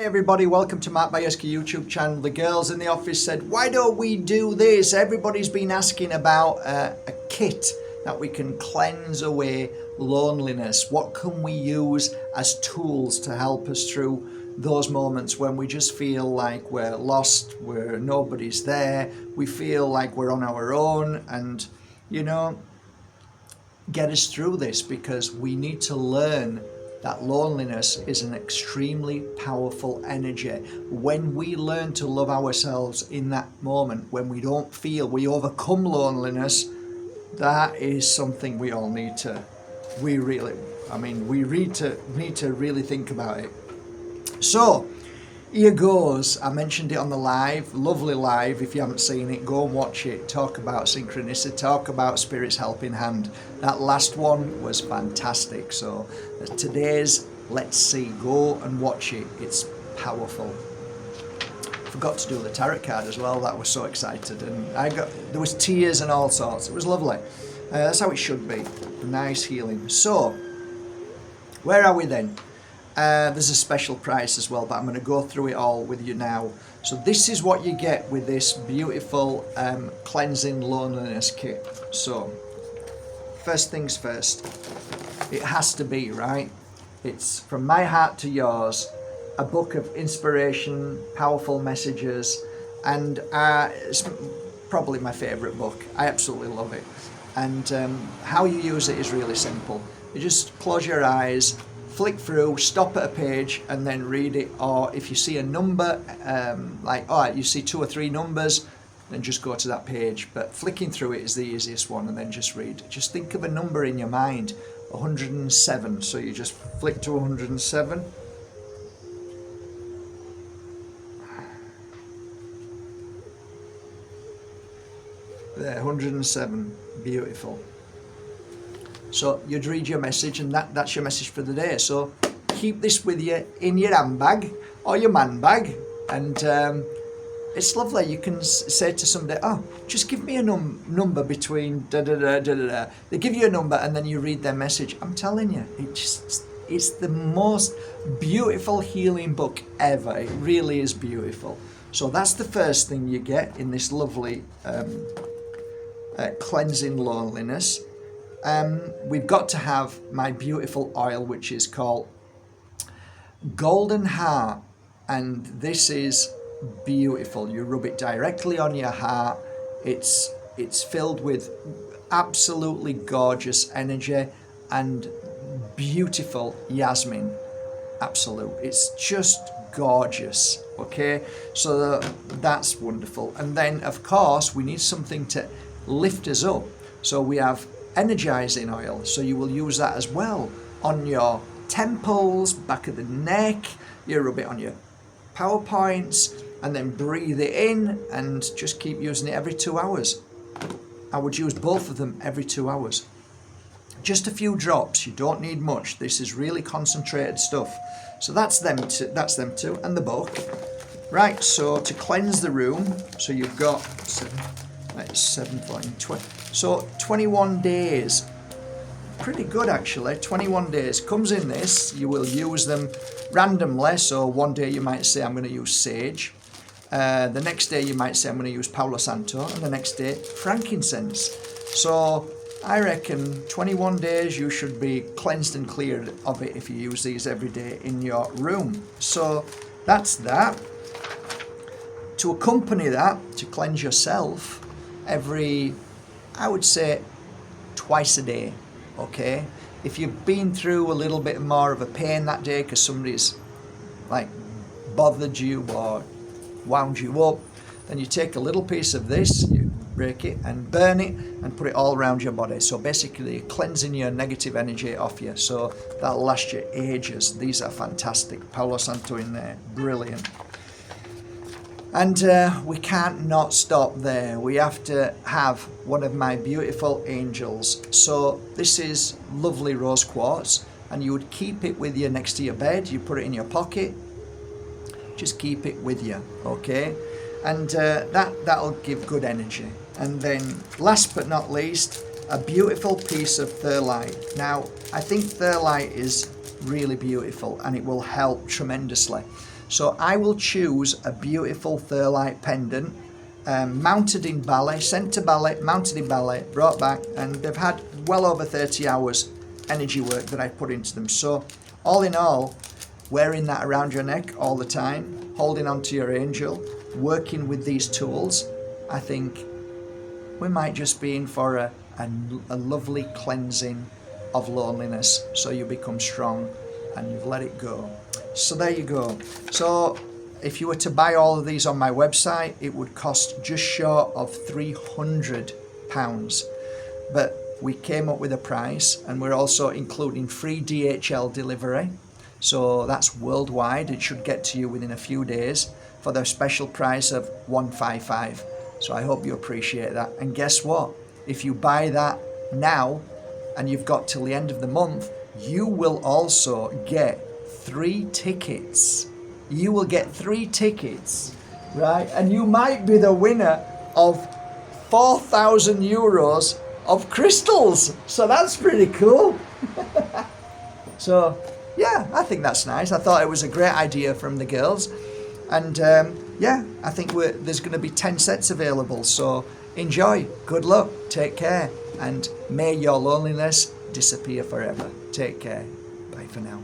Everybody, welcome to Mark Bajerski YouTube channel. The girls in the office said, why don't we do this? Everybody's been asking about a kit that we can cleanse away loneliness. What can we use as tools to help us through those moments when we just feel like we're lost, where nobody's there, we feel like we're on our own, and get us through this, because we need to learn that loneliness is an extremely powerful energy. When we learn to love ourselves in that moment, when we don't feel, we overcome loneliness, that is something we all need to, we need to really think about it. So, here goes. I mentioned it on the live, lovely live. If you haven't seen it, go and watch it. Talk about synchronicity, talk about Spirit's helping hand. That last one was fantastic. So today's, let's see, go and watch it. It's powerful. Forgot to do the tarot card as well. That was so excited, and there was tears and all sorts. It was lovely. That's how it should be. Nice healing. So, where are we then? There's a special price as well, but I'm going to go through it all with you now. So this is what you get with this beautiful cleansing loneliness kit. So first things first, it has to be, right? It's From My Heart to Yours, a book of inspiration, powerful messages, and it's probably my favourite book. I absolutely love it. And how you use it is really simple. You just close your eyes, flick through, stop at a page, and then read it. Or if you see a number, you see 2 or 3 numbers, then just go to that page. But flicking through it is the easiest one, and then just read. Just think of a number in your mind, 107. So you just flick to 107. There, 107. Beautiful. So you'd read your message, and that's your message for the day. So keep this with you in your handbag or your man bag, and it's lovely. You can say to somebody, oh, just give me a number between da da da da da da. They give you a number, and then you read their message. I'm telling you, it's the most beautiful healing book ever. It really is beautiful. So that's the first thing you get in this lovely cleansing loneliness. We've got to have my beautiful oil, which is called Golden Heart, and this is beautiful. You rub it directly on your heart. It's filled with absolutely gorgeous energy and beautiful jasmine. Absolute. It's just gorgeous. Okay, so that's wonderful. And then of course we need something to lift us up. So we have energizing oil, so you will use that as well on your temples, back of the neck. You rub it on your power points, and then breathe it in, and just keep using it every 2 hours. I would use both of them every 2 hours. Just a few drops, you don't need much. This is really concentrated stuff. So that's them two, and the book. Right, so to cleanse the room, so you've got 7, 14, 20. So 21 days, pretty good actually. 21 days comes in this. You will use them randomly. So one day you might say, I'm going to use sage. The next day you might say, I'm going to use Palo Santo, and the next day frankincense. So I reckon 21 days you should be cleansed and cleared of it if you use these every day in your room. So that's that. To accompany that, to cleanse yourself I would say twice a day, okay? If you've been through a little bit more of a pain that day because somebody's like bothered you or wound you up, then you take a little piece of this, you break it and burn it and put it all around your body. So basically you're cleansing your negative energy off you. So that'll last you ages. These are fantastic. Palo Santo in there, brilliant. And we can't not stop there. We have to have one of my beautiful angels. So this is lovely rose quartz, and you would keep it with you next to your bed. You put it in your pocket. Just keep it with you, okay? And that'll give good energy. And then last but not least, a beautiful piece of thyrlite. Now, I think thyrlite is really beautiful, and it will help tremendously. So I will choose a beautiful Thurlite pendant, mounted in ballet, sent to ballet, mounted in ballet, brought back, and they've had well over 30 hours energy work that I put into them. So all in all, wearing that around your neck all the time, holding on to your angel, working with these tools, I think we might just be in for a lovely cleansing of loneliness, so you become strong and you've let it go. So there you go. So if you were to buy all of these on my website, it would cost just short of £300. But we came up with a price, and we're also including free DHL delivery. So that's worldwide. It should get to you within a few days for the special price of $155. So I hope you appreciate that. And guess what? If you buy that now and you've got till the end of the month, you will also get 3 tickets. You will get 3 tickets, right? And you might be the winner of 4,000 euros of crystals. So that's pretty cool. So yeah, I think that's nice. I thought it was a great idea from the girls. And yeah, I think there's going to be 10 sets available. So enjoy. Good luck. Take care. And may your loneliness disappear forever. Take care. Bye for now.